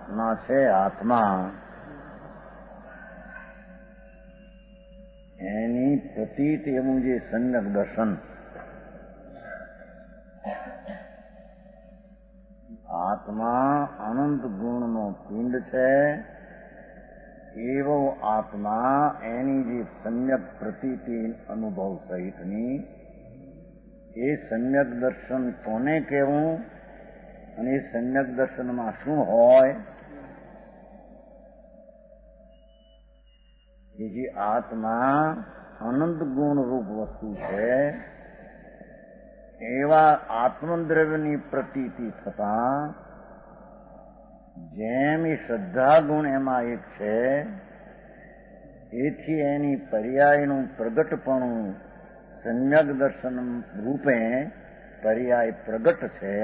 ના છે આત્મા, એની પ્રતીત એવું જે સમ્યક દર્શન, આત્મા અનંત ગુણનો પિંડ છે, એવો આત્મા એની જે સમ્યક પ્રતીતિ અનુભવ સહિતની એ સમ્યક દર્શન કોને કહેવું અને એ સમ્યક દર્શનમાં શું હોય? એ જે આત્મા અનંત ગુણ રૂપ વસ્તુ છે, એવા આત્મદ્રવ્યની પ્રતીતિ થતા જેમ એ શ્રદ્ધા ગુણ એમાં એક છે, એથી એની પર્યાયનું પ્રગટપણું સમ્યક દર્શન રૂપે પર્યાય પ્રગટ છે,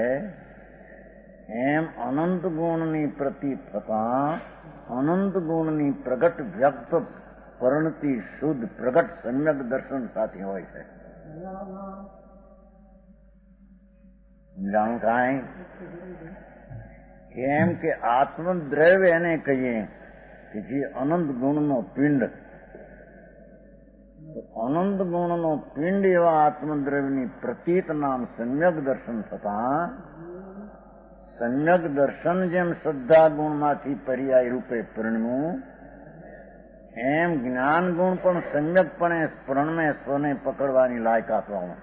એમ અનંત ગુણની પ્રતીત થતા અનંત ગુણની પ્રગટ વ્યક્ત પરિણતિ શુદ્ધ પ્રગટ સમ્યક દર્શન સાથે હોય છે. જાણું કાંઈ? કેમ કે આત્મદ્રવ્ય એને કહીએ કે જે અનંત ગુણનો પિંડ, અનંત ગુણનો પિંડ એવા આત્મદ્રવ્યની પ્રતીત નામ સમ્યક દર્શન થતા સમ્યક દર્શન જેમ શ્રદ્ધા ગુણમાંથી પર્યાય રૂપે પરિણમ્યું, એમ જ્ઞાન ગુણ પણ સમ્યકપણે સ્ફુરણમે સ્વને પકડવાની લાયકાતવાળું,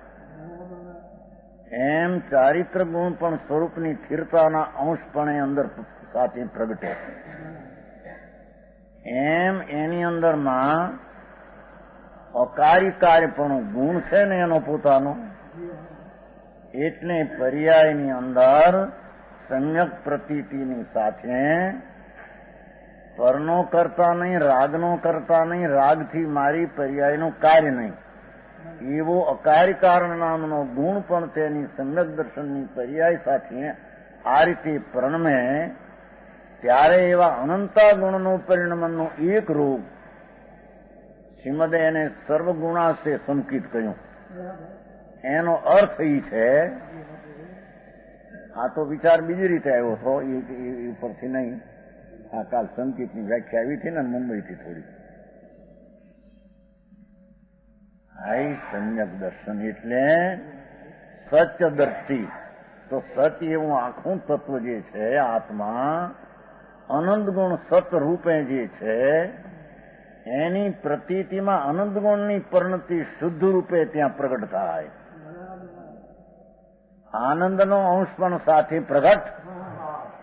એમ ચારિત્ર ગુણ પણ સ્વરૂપની સ્થિરતાના અંશપણે અંદર સાથે પ્રગટે, એમ એની અંદરમાં અકાર્યકાર્યપણું ગુણ છે ને એનો પોતાનો, એટલે પર્યાયની અંદર સમ્યક પ્રતીતિની સાથે પરનો કરતા નહીં, રાગનો કરતા નહીં, રાગથી મારી પર્યાયનું કાર્ય નહીં, એવો અકાર્યકારણ નામનો ગુણ પણ તેની સમ્યક દર્શનની પર્યાય સાથે આ રીતે પ્રણમે, ત્યારે એવા અનંતા ગુણનું પરિણમનનું એક રૂપ શ્રીમદે એને સર્વગુણાશે સંકિત કહ્યું. એનો અર્થ એ છે, આ તો વિચાર બીજી રીતે આવ્યો હતો એ ઉપરથી નહીં, આ કાલ સંકિતની વ્યાખ્યા આવી હતી ને મુંબઈથી થોડી. આ સમ્યક દર્શન એટલે સત્ય દ્રષ્ટિ. તો સત્ય એવું આખું તત્વ જે છે આત્મા, અનંત ગુણ સત રૂપે જે છે, એની પ્રતીતિમાં અનંત ગુણની પરિણતિ શુદ્ધ રૂપે ત્યાં પ્રગટ થાય. આનંદનો અંશ પણ સાથે પ્રગટ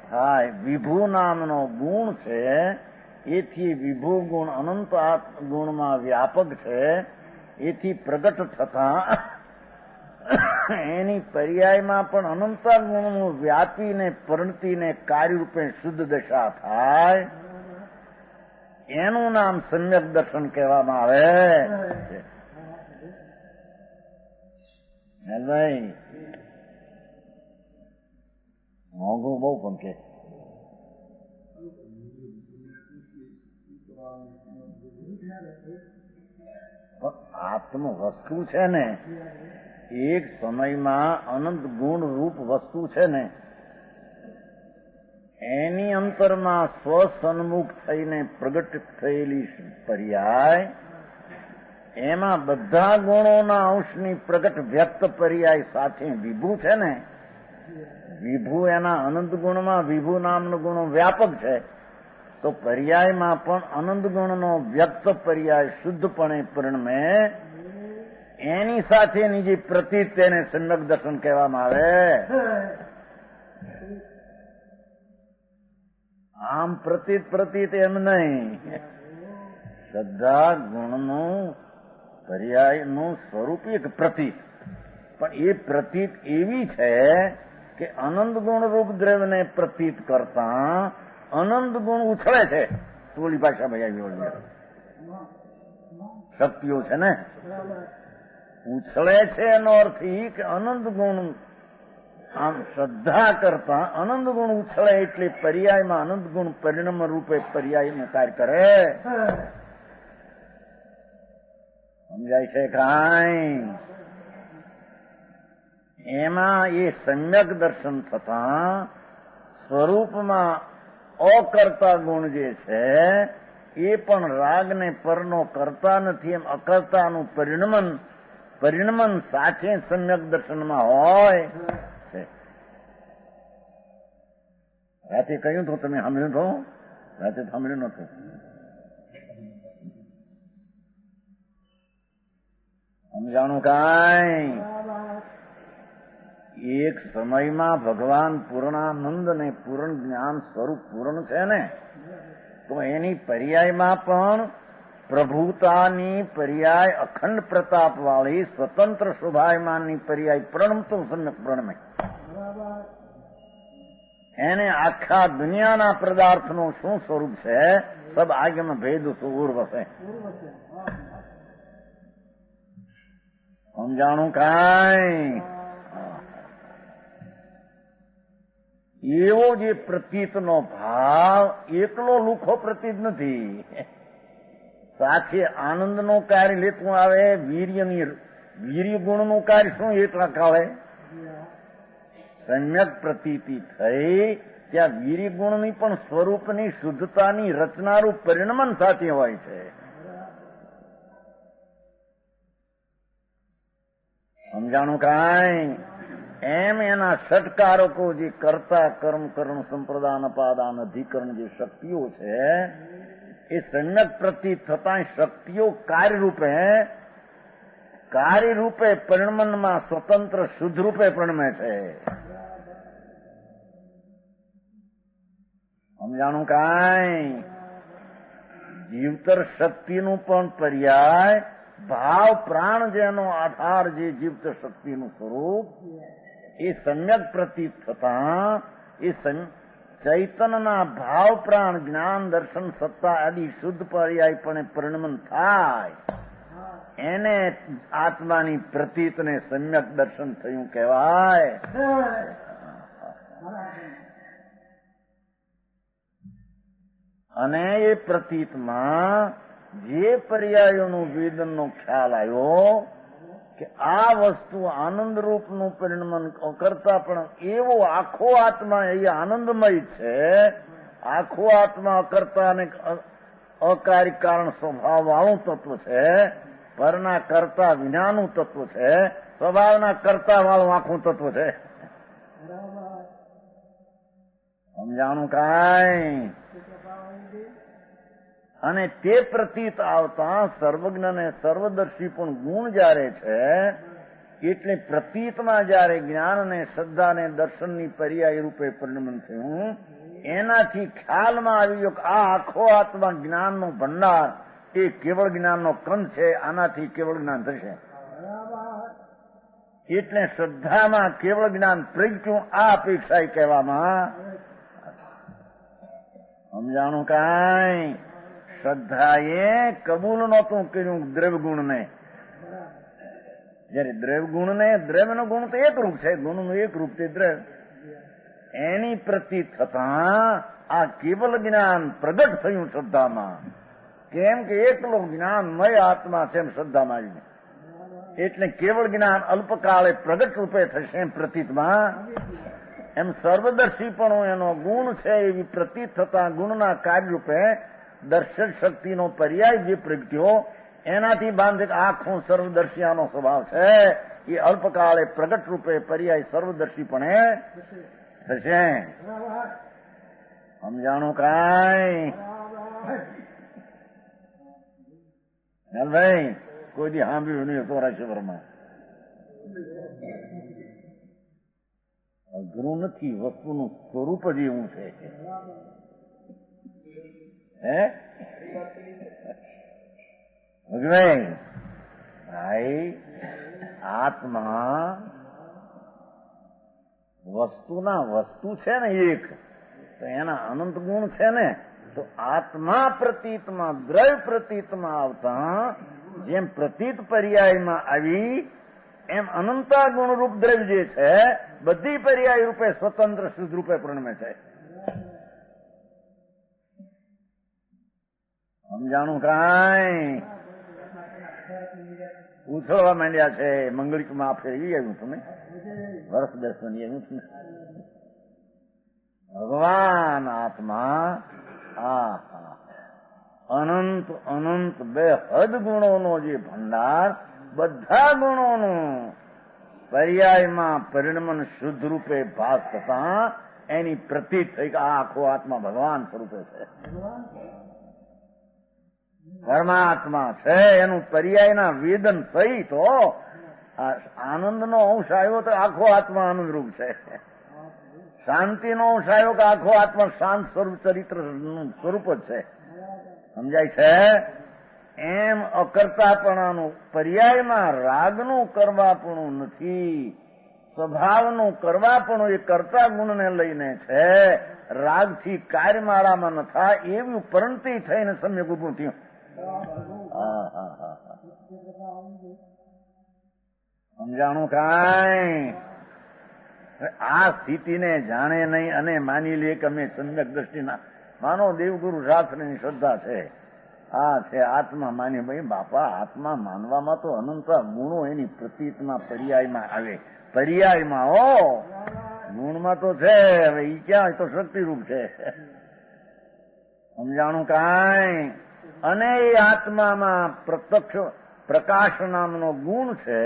થાય. વિભુ નામનો ગુણ છે, એથી વિભુ ગુણ અનંત ગુણમાં વ્યાપક છે, એથી પ્રગટ થતા એની પર્યાયમાં પણ અનંતા ગુણનું વ્યાપીને પરિણતિને કાર્યરૂપે શુદ્ધ દશા થાય, એનું નામ સમ્યક દર્શન કહેવામાં આવે છે. ભાઈ મોંઘું બહુ પણ કે આત્મ વસ્તુ છે ને, એક સમયમાં અનંત ગુણ રૂપ વસ્તુ છે ને, એની અંતરમાં સ્વસન્મુખ થઈને પ્રગટ થયેલી પર્યાય, એમાં બધા ગુણોના અંશની પ્રગટ વ્યક્ત પર્યાય સાથે વિભુ છે ને, વિભુ એના અનંત ગુણમાં વિભુ નામનો ગુણો વ્યાપક છે, તો પર્યાયમાં પણ અનંત ગુણનો વ્યક્ત પર્યાય શુદ્ધપણે પરિણમે, એની સાથેની જે પ્રતીત તેને સમ્યક દર્શન કહેવામાં આવે. આમ પ્રતીત એમ નહીં, શ્રદ્ધા ગુણનું પર્યાયનું સ્વરૂપ એક પ્રતીત, પણ એ પ્રતીત એવી છે કે અનંત ગુણ રૂપ દ્રવ્યને પ્રતીત કરતા અનંત ગુણ ઉછળે છે. થોડી ભાષામાં આવી શક્તિઓ છે ને, ઉછળે છે એનો અર્થ એ કે અનંત ગુણ, આમ શ્રદ્ધા કરતા અનંત ગુણ ઉછળે એટલે પર્યાયમાં અનંત ગુણ પરિણામ રૂપે પર્યાયનું કાર્ય કરે. સમજાય છે કાંઈ? એમાં એ સમ્યક દર્શન થતા સ્વરૂપમાં અકર્તા ગુણ જે છે એ પણ રાગને પરનો કરતા નથી, એમ અકર્તાનું પરિણમન સાથે સમ્યક દર્શનમાં હોય છે. રાતે કહ્યું તો તમે સાંભળ્યું તો? રાતે સાંભળ્યું નતું. સમજાણું કાંઈ? એક સમયમાં ભગવાન પૂર્ણાનંદ ને પૂર્ણ જ્ઞાન સ્વરૂપ પૂર્ણ છે ને, તો એની પર્યાયમાં પણ પ્રભુતાની પર્યાય અખંડ પ્રતાપ વાળી સ્વતંત્ર શોભાયમાનની પર્યાય પ્રણમતો સમ્યક પ્રણમે. એને આખા દુનિયાના પદાર્થનું શું સ્વરૂપ છે, સબ આગેમાં ભેદ સુર વસે. સમજાણું કાંઈ? એવો જે પ્રતીતનો ભાવ એકલો લુખો પ્રતીત નથી, સાથે આનંદનો કાર્ય લેતું આવે. વીર્ય ગુણનું કાર્ય શું એક રખાવે? સમ્યક પ્રતીતિ થઈ ત્યાં વીર્ય ગુણની પણ સ્વરૂપની શુદ્ધતાની રચનારૂપ પરિણમન સાથે હોય છે. સમજાણું કાંઈ? એમ એના ષટકારકો જે કર્તા કર્મ કરણ સંપ્રદાન અપાદાન અધિકરણ જે શક્તિઓ છે એ સમ્યક પ્રતીત થતા શક્તિઓ કાર્યરૂપે પરિણમનમાં સ્વતંત્ર શુદ્ધ રૂપે પરિણમે છે. સમજાણું કાંઈ? જીવતર શક્તિનું પણ પર્યાય ભાવ પ્રાણ જેનો આધાર જે જીવતર શક્તિનું સ્વરૂપ એ સમ્યક પ્રતીત થતા એ ચૈતનના ભાવ પ્રાણ જ્ઞાન દર્શન સત્તા આદિ શુદ્ધ પર્યાયપણે પરિણમન થાય, એને આત્માની પ્રતીતને સમ્યક દર્શન થયું કહેવાય. અને એ પ્રતીતમાં જે પર્યાયોનું વેદનનો ખ્યાલ આવ્યો કે આ વસ્તુ આનંદરૂપનું પરિણમન કરતા પણ એવો આખો આત્મા એ આનંદમય છે. આખો આત્મા અકર્તા અને અકાર્ય કારણ સ્વભાવ વાળું તત્વ છે, પરના કરતા વિનાનું તત્વ છે, સ્વભાવના કરતા વાળું આખું તત્વ છે. સમજાણું કાંઈ? અને તે પ્રતીત આવતા સર્વજ્ઞ ને સર્વદર્શી પણ ગુણ જયારે છે, એટલે પ્રતીતમાં જયારે જ્ઞાન ને શ્રદ્ધા ને દર્શનની પર્યાય રૂપે પરિણમન થયું, એનાથી ખ્યાલમાં આવી ગયો કે આ આખો આત્મા જ્ઞાનનો ભંડાર એ કેવળ જ્ઞાનનો કંદ છે, આનાથી કેવળ જ્ઞાન થશે. એટલે શ્રદ્ધામાં કેવળ જ્ઞાન પ્રગટ્યું આ અપેક્ષા કહેવામાં. સમજાણું કાંઈ? શ્રદ્ધાએ કબૂલ નહોતું કર્યું દ્રવ્યગુણને. જયારે દ્રવ્યગુણને, દ્રવ્યનો ગુણ તો એક રૂપ છે, ગુણનું એક રૂપ છે દ્રવ્ય, એની પ્રતીત થતા આ કેવલ જ્ઞાન પ્રગટ થયું શ્રદ્ધામાં. કેમ કે એકલો જ્ઞાનમય આત્મા છે એમ શ્રદ્ધામાં આવીને, એટલે કેવળ જ્ઞાન અલ્પકાળે પ્રગટ રૂપે થશે એમ પ્રતીતમાં. એમ સર્વદર્શી પણ એનો ગુણ છે એવી પ્રતીત થતા ગુણના કાર્યરૂપે દર્શન શક્તિનો પર્યાય જે પ્રગટ્યો, એનાથી બાંધે આખું સર્વદર્શિયાનો સ્વભાવ છે એ અલ્પકાળે પ્રગટ રૂપે પર્યાય સર્વદર્શીપણે થશે. સમજાણું કાંઈ? ભાઈ કોઈ દી સાંભળ્યું નહીં ચોરાશીવરમાં. અઘરું નથી, વસ્તુનું સ્વરૂપ જ એવું છે. ભાઈ આત્મા વસ્તુના વસ્તુ છે ને એક, તો એના અનંત ગુણ છે ને, તો આત્મા પ્રતીતમાં દ્રવ્ય પ્રતીતમાં આવતા જેમ પ્રતીત પર્યાયમાં આવી એમ અનંતા ગુણરૂપ દ્રવ્ય જે છે બધી પર્યાય રૂપે સ્વતંત્ર શુદ્ધ રૂપે પરિણમે છે. સમજાણું કાંઈ? ઉછળવા માંડ્યા છે. મંગળીકમાં ફેરવી આવ્યું તમે વર્ષ 10 આવ્યું છે. ભગવાન આત્મા સદગુણોનો જે ભંડાર, બધા ગુણોનું પર્યાયમાં પરિણમન શુદ્ધ રૂપે ભાસ થતા એની પ્રતીત થઈ કે આ આખો આત્મા ભગવાન સ્વરૂપે છે, પરમાત્મા છે. એનું પર્યાયના વેદન થઈ તો આનંદનો અંશ આવ્યો તો આખો આત્મા આનંદરૂપ છે. શાંતિનો અંશ આવ્યો કે આખો આત્મા શાંત સ્વરૂપ ચરિત્ર સ્વરૂપ જ છે. સમજાય છે? એમ અકર્તાપણાનું પર્યાયમાં રાગનું કરવાપણું નથી, સ્વભાવનું કરવાપણું એ કર્તા ગુણને લઈને છે. રાગથી કાર્યમાળામાં ન થાય એવું પરંતી થઈને સમ્યક ઉભું થયું. સમજાણું કાંઈ? આ સ્થિતિને જાણે નહીં અને માની લે કે અમે સમ્યક દ્રષ્ટિના માનો દેવગુરુ શાસ્ત્રની શ્રદ્ધા છે, આ છે આત્મા માની. ભાઈ બાપા, આત્મા માનવામાં તો અનંત ગુણો એની પ્રતીતમાં પર્યાયમાં આવે. પર્યાયમાં ગુણમાં તો છે, હવે ઈ ક્યાં તો શક્તિરૂપ છે. સમજાણું કાંઈ? અને એ આત્મામાં પ્રત્યક્ષ પ્રકાશ નામનો ગુણ છે.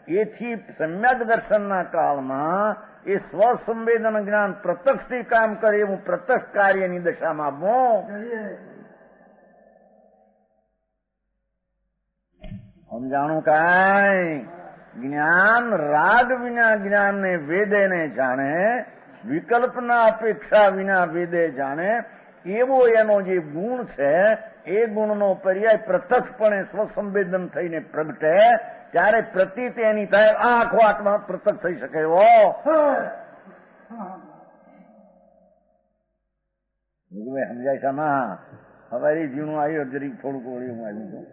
એથી સમ્યક દર્શનના કાળમાં એ સ્વસંવેદન જ્ઞાન પ્રત્યક્ષથી કામ કરે એવું પ્રત્યક્ષ કાર્યની દશામાં સમજાણું કાંઈ? જ્ઞાન રાગ વિના જ્ઞાનને વેદેને જાણે, વિકલ્પના અપેક્ષા વિના વેદે જાણે એવો એનો જે ગુણ છે, એ ગુણનો પર્યાય પ્રત્યક્ષપણે સ્વસંવેદન થઈને પ્રગટે ત્યારે પ્રતીત એની થાય આ આખો આત્મા પ્રત્યક્ષ થઈ શકે એવો. સમજાય છે ના? હવારી જીણું આવ્યો જરીક થોડુંક ઓળ્યું હું આવ્યું છું.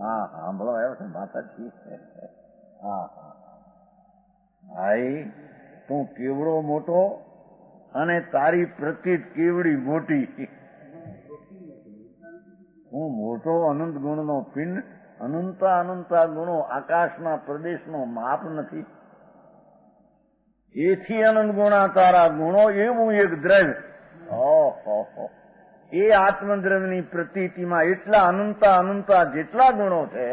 હા સાંભળો આવ્યો છે માતા છી. હા ભાઈ, તું કેવડો મોટો અને તારી પ્રતીત કેવડી મોટી. હું મોટો અનંત ગુણનો પિંડ, અનંતા અનંતા ગુણો આકાશના પ્રદેશનો માપ નથી. એથી અનંત ગુણા તારા ગુણો એવું એક દ્રવ્ય. ઓહો, એ આત્મદ્રવ્યની પ્રતીતિમાં એટલા અનંતા અનંતા જેટલા ગુણો છે,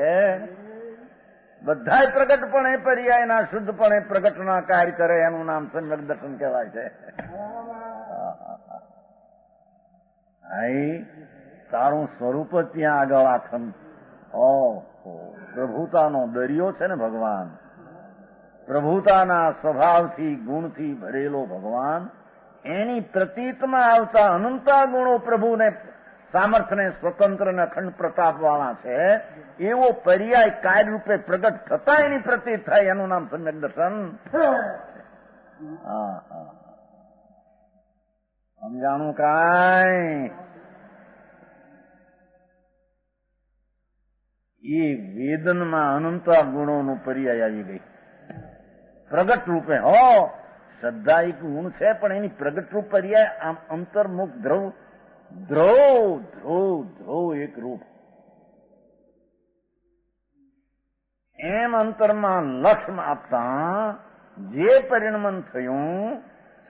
બધાય પ્રગટપણે પર્યાયના શુદ્ધપણે પ્રગટના કાર્ય કરે એનું નામ સમ્યક દર્શન કહેવાય છે. તારું સ્વરૂપ જ ત્યાં આગળ આખમ. પ્રભુતાનો દરિયો છે ને ભગવાન, પ્રભુતાના સ્વભાવથી ગુણથી ભરેલો ભગવાન, એની પ્રતીતમાં આવતા અનંતા ગુણો પ્રભુને સામર્થ્યને સ્વતંત્ર ને અખંડ પ્રતાપ વાળા છે. એવો પર્યાય કાર્ય રૂપે પ્રગટ થતા એની પ્રતીત થાય એનું નામ સમ્યક દર્શન. સમજાણું કાંઈ? એ વેદનમાં અનંતા ગુણોનું પર્યાય આવી ગઈ પ્રગટ રૂપે. શ્રદ્ધા એક ગુણ છે, પણ એની પ્રગટ રૂપ પર્યાય આમ અંતર્મુખ ધ્રુવ ધ્રુવ ધ્રુવ ધ્રુવ એક રૂપ. એમ અંતરમાં લક્ષ્ય આપતા જે પરિણમન થયું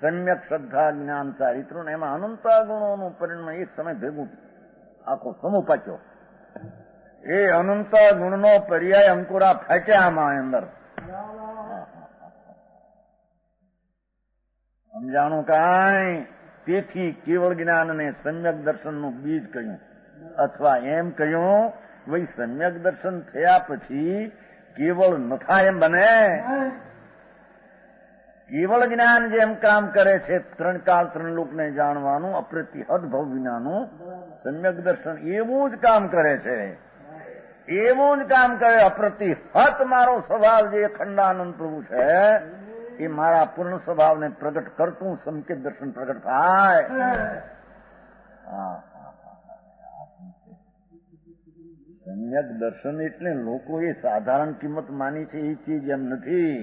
સમ્યક શ્રદ્ધા જ્ઞાન ચારિત્ર, એમાં અનંતા ગુણોનું પરિણમન એક સમય ભેગું આખો સમૂહ પાચ્યો. એ અનંતા ગુણનો પર્યાય અંકુરા ફાટ્યા આમાં અંદર. સમજાણું કાંઈ? તેથી કેવળ જ્ઞાનને સમ્યક દર્શનનું બીજ કહ્યું, અથવા એમ કહ્યું ભાઈ સમ્યક દર્શન થયા પછી કેવળ ન થાય એમ બને. કેવળ જ્ઞાન જેમ કામ કરે છે, ત્રણ કાળ ત્રણ લોકને જાણવાનું અપ્રતિહત ભવ વિનાનું, સમ્યક દર્શન એવું જ કામ કરે છે. એવું જ કામ કરે. અપ્રતિહત મારો સ્વભાવ જે ખંડાનંદ પ્રભુ છે એ મારા પૂર્ણ સ્વભાવને પ્રગટ કરતું સંકેત દર્શન પ્રગટ થાય. સમ્યક દર્શન એટલે લોકોએ સાધારણ કિંમત માની છે એ ચીજ એમ નથી.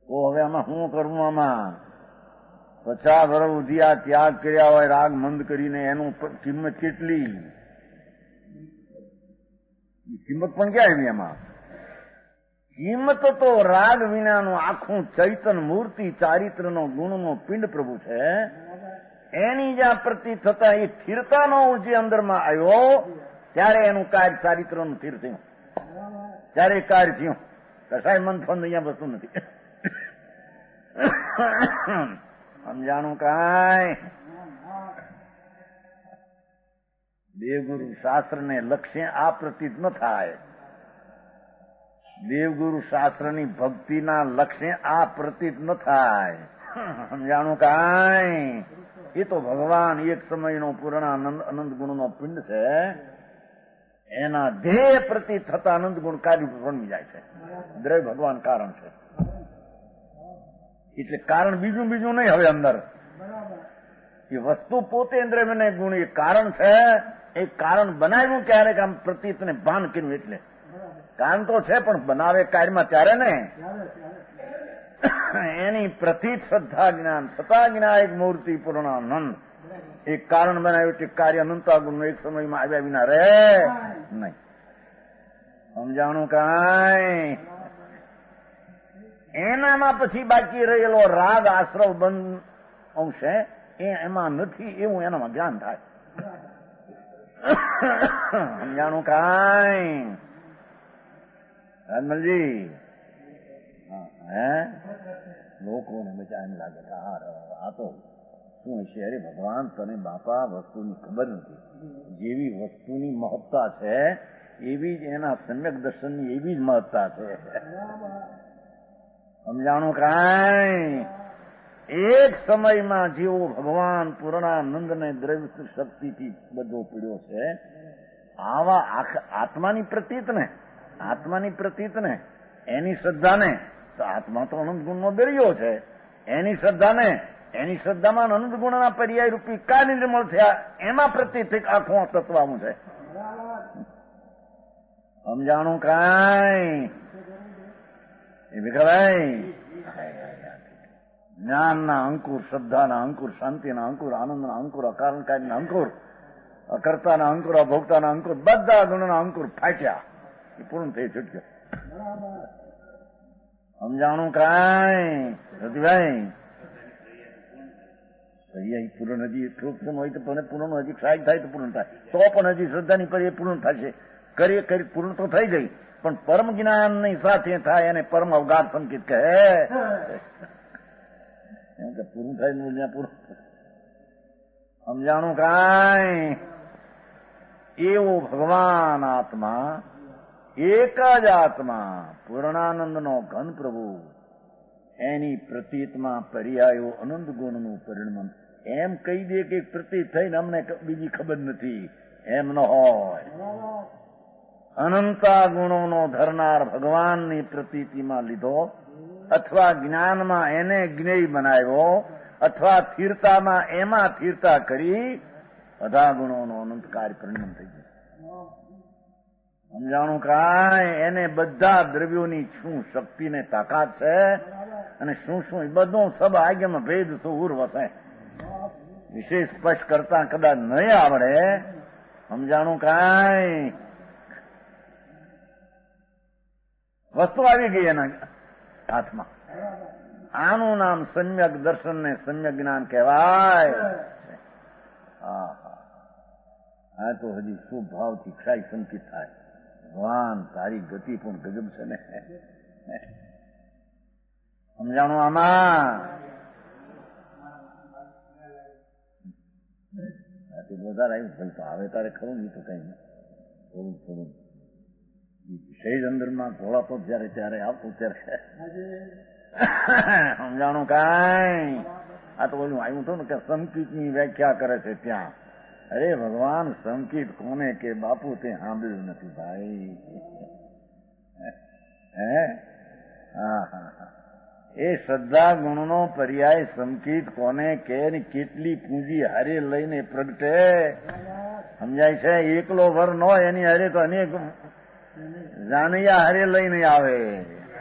તો હવે આમાં શું કરવું? આમાં 50 વર્ષ સુધી આ ત્યાગ કર્યા હોય રાગ મંદ કરીને, એનું કિંમત કેટલી? કિંમત પણ ક્યાં આવી એમાં? કિંમત તો રાગ વિનાનું આખું ચૈતન મૂર્તિ ચારિત્રનો ગુણનો પિંડ પ્રભુ છે. એની જ્યાં પ્રતીત થતા એ સ્થિરતાનો જે અંદરમાં આવ્યો ત્યારે એનું કાર્ય ચારિત્રનું સ્થિર થયું, ત્યારે કાર્ય થયું. કસાય મન ફંદ અહીંયા વસ્તુ નથી. સમજાણું કાંઈ? દેવગુરુ શાસ્ત્રને લક્ષ્ય આ પ્રતીત ન થાય. દેવગુરુ શાસ્ત્રની ભક્તિના લક્ષ્ય આ પ્રતીત ન થાય. સમજાણું કાંઈ? એ તો ભગવાન એક સમયનો પૂર્ણાનંદ અનંત ગુણનો પિંડ છે, એના ધ્યેય પ્રતીત થતા અનંત ગુણ કાર્ય બની જાય છે. દ્રવ્ય ભગવાન કારણ છે, એટલે કારણ બીજું નહીં. હવે અંદર એ વસ્તુ પોતે દ્રવ્યને ગુણ એ કારણ છે. એ કારણ બનાવ્યું ક્યારેક આમ પ્રતીતને ભાન કર્યું, એટલે કારણ તો છે પણ બનાવે કાર્યમાં ત્યારે ને એની પ્રતીત શ્રદ્ધા જ્ઞાન સતા જ્ઞાયક મૂર્તિ પૂર્ણાનંદ એક કારણ બનાવ્યું છે. કાર્ય અનંતા ગુણ એક સમયમાં આવ્યા વિના રહે નહીં. સમજાણું કાંઈ? એનામાં પછી બાકી રહેલો રાગ આશ્રવ બંધ અંશે એમાં નથી એવું એનામાં જ્ઞાન થાય. સમજાણું કાંઈ? રાજમલજી હે લોકોને બચા એમ લાગે કે આ તો શું હશે? અરે ભગવાન તને બાપા વસ્તુની ખબર નથી. જેવી વસ્તુની મહત્તા છે એવી જ એના સમ્યક દર્શનની એવી જ મહત્તા છે. સમજાણું કાંઈ? એક સમયમાં જેવો ભગવાન પૂર્ણાનંદને દ્રવ્ય શક્તિથી બધો પીડ્યો છે, આવા આત્માની પ્રતીત ને એની શ્રદ્ધાને તો આત્મા તો અનંત ગુણનો દરિયો છે. એની શ્રદ્ધામાં અનંત ગુણના પર્યાય રૂપી કા નિર્મળ થયા એમાં પ્રતીત આખું તત્વ આવું છે. સમજાણું કાંઈ? એ વિક્રમભાઈ જ્ઞાનના અંકુર, શ્રદ્ધાના અંકુર, શાંતિના અંકુર, આનંદના અંકુર, અકારણકારીના અંકુર, અકર્તાના અંકુર, અભોક્તાના અંકુર, બધા ગુણના અંકુર ફાટ્યા. એ પૂર્ણ થઈ છૂટ્યો. સમજાણું કાંઈ? રતિભાઈ પૂર્ણ હજી સૂક્ષ્મ હોય તો પૂર્ણ હજી ક્ષાય થાય તો પૂર્ણ થાય, તો પણ હજી શ્રદ્ધાની પર એ પૂર્ણ થશે. કરી પૂર્ણ તો થઈ ગઈ, પણ પરમ જ્ઞાનની સાથે થાય એને પરમ અવગાઢ સંકેત કહે. એમ કે પૂરું થાય ત્યાં પૂરું. સમજાણું કાંઈ? એવો ભગવાન આત્મા, એક જ આત્મા પૂર્ણાનંદનો ઘન પ્રભુ, એની પ્રતીતમાં પર્યાયો અનંત ગુણનું પરિણમન. એમ કહી દે કે પ્રતીત થઈને અમને બીજી ખબર નથી, એમ ન હોય. અનંતા ગુણોનો ધરનાર ભગવાનની પ્રતીતિમાં લીધો, અથવા જ્ઞાનમાં એને જ્ઞેય બનાવ્યો, અથવા સ્થિરતામાં એમાં સ્થિરતા કરી બધા ગુણોનો અનંત કાર્ય પરિણમ થઈ ગયું. સમજાણું કાંઈ? એને બધા દ્રવ્યોની શું શક્તિ ને તાકાત છે અને શું એ બધું સબ આજ્ઞામાં ભેદ સુર વસે. વિશેષ સ્પષ્ટ કરતા કદાચ નહીં આવડે. સમજાણું કાંઈ? વસ્તુ આવી ગઈ એના હાથમાં. આનું નામ સમ્યક દર્શન ને સમ્યક જ્ઞાન કહેવાય. આ તો હજી શું ભાવથી ક્ષાય સંકિત થાય. ભગવાન તારી ગતિ પણ ગજબ છે ને. સમજાણું આમાં? વધારે આવ્યું ભાઈ તો આવે તારે ખરું નહીં તો કઈ થોડું સહેજ અંદરમાં ઘોળાતો જયારે ત્યારે આવતું ત્યારે. સમજાણું કાંઈ? આ તો ઓલું આવ્યું હતું ને કે સંકિતની વ્યાખ્યા કરે છે ત્યાં. અરે ભગવાન સંકિત કોને કે બાપુ તે સાંભળ્યું નથી ભાઈ. હે હા એ શ્રદ્ધા ગુણનો પર્યાય સંકિત કોને કે કેટલી પૂંજી હારે લઈને પ્રગટે. સમજાય છે? એકલો વર નો એની હારે તો અનેક જાનૈયા હારે લઈને આવે.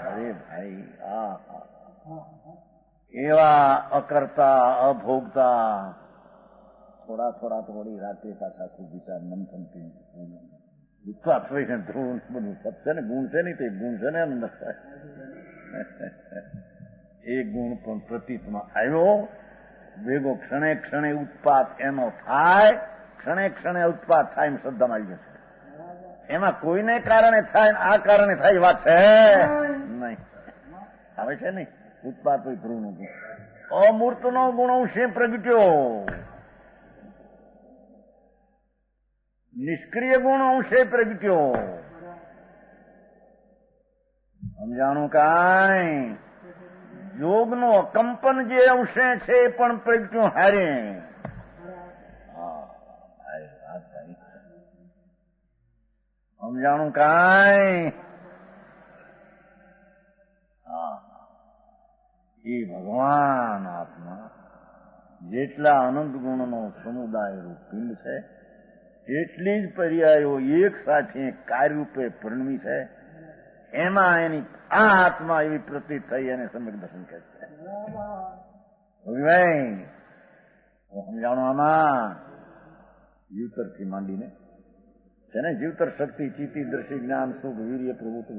અરે ભાઈ એવા અકર્તા અભોગતા થોડી રાત્રે પાછા ખૂબ વિચાર મંથન ઉત્પાદ હોય છે. ધ્રુવ બધું સત છે ને, ગુણ છે નહીં તે ગુણ છે ને અંદર. એ ગુણ પણ પ્રતીતમાં આવ્યો ભેગો ક્ષણે ક્ષણે ઉત્પાત એનો થાય, ક્ષણે ક્ષણે ઉત્પાત થાય એમ શ્રદ્ધામાં આવી જશે. એમાં કોઈને કારણે થાય ને આ કારણે થાય વાત છે નહીં. આવે છે નહીં ઉત્પાત હોય ધ્રુવનું ગુણ. અમૂર્તનો ગુણ અંશે પ્રગટ્યો, નિષ્ક્રિય ગુણ અંશે પ્રગટ્યો. સમજાણું કાંઈ? યોગનો અકંપન જે અંશે છે એ પણ પ્રગટ્યું હારે. સમજાણું કાંઈ? એ ભગવાન આત્મા જેટલા અનંત ગુણનો સમુદાય રૂપ પિંડ છે એટલી જ પર્યાયો એક સાથે કાર્યરૂપે પરિણમી છે. એમાં એની આ આત્મા એવી પ્રતીત થઈ એને સમ્યક દર્શન કહે છે. સમજાણું? આમાં જીવતરથી માંડીને છે ને, જીવતર શક્તિ, ચિત્તિ, દ્રષ્ટિ, જ્ઞાન, સુખ, વીર્ય, પ્રભુત્વ,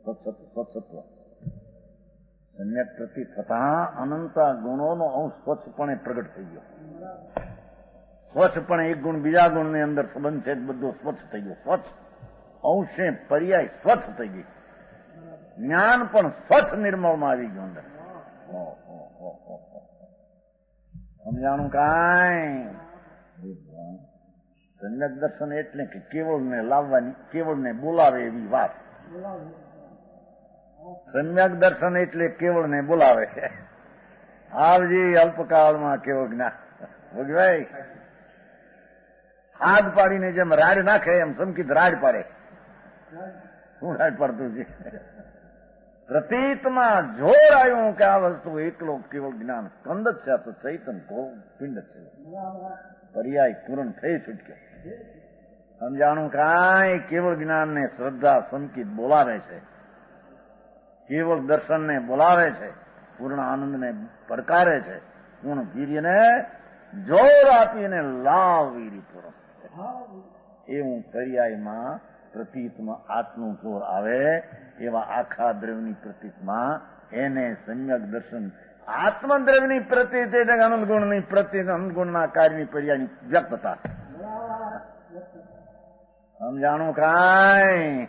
સત્સત્વ સમ્યક પ્રતિ થતા અનંત ગુણોનો અંશ સ્વચ્છપણે પ્રગટ થઈ ગયો. સ્વચ્છપણે એક ગુણ બીજા ગુણની અંદર સંબંધ છે બધો સ્વચ્છ થઈ ગયો. સ્વચ્છ અંશે પર્યાય સ્વચ્છ થઈ ગઈ. જ્ઞાન પણ સ્વચ્છ નિર્મળમાં આવી ગયું અંદર. સમજાણું કાંઈ? સમ્યક દર્શન એટલે કે કેવળને લાવવાની, કેવળને બોલાવે એવી વાત. સમ્યક દર્શન એટલે કેવળને બોલાવે છે. આવજી અલ્પકાળમાં કેવળ જ્ઞાન. ભોગભાઈ હાથ પાડીને જેમ રાડ નાખે એમ સંકિત રાડ પાડે. શું રાડ પાડતું છે? પ્રતીતમાં જોર આવ્યું કે આ વસ્તુ એકલો કેવળ જ્ઞાન સ્કંદ જ છે, તો ચૈતન પિંડ છે. પર્યાય પૂર્ણ થઈ છૂટક્યો. સમજાણું કાંઈ? કેવળ જ્ઞાનને શ્રદ્ધા સંકિત બોલાવે છે, કેવળ દર્શનને બોલાવે છે, પૂર્ણ આનંદને પડકારે છે, પૂર્ણ વીર્યને જોર આપીને લાવ વીરી પૂર્ણ. એવું પર્યાયમાં પ્રતીતમાં આત્મનું જોર આવે એવા આખા દ્રવ્યની પ્રતીતમાં એને સમ્યક દર્શન. આત્મદ્રવ્યની પ્રતીત એટલે અનંત ગુણની પ્રતીત, અનંત ગુણના કાર્યની પર્યાયની વ્યક્તતા. સમજાણું કાંઈ?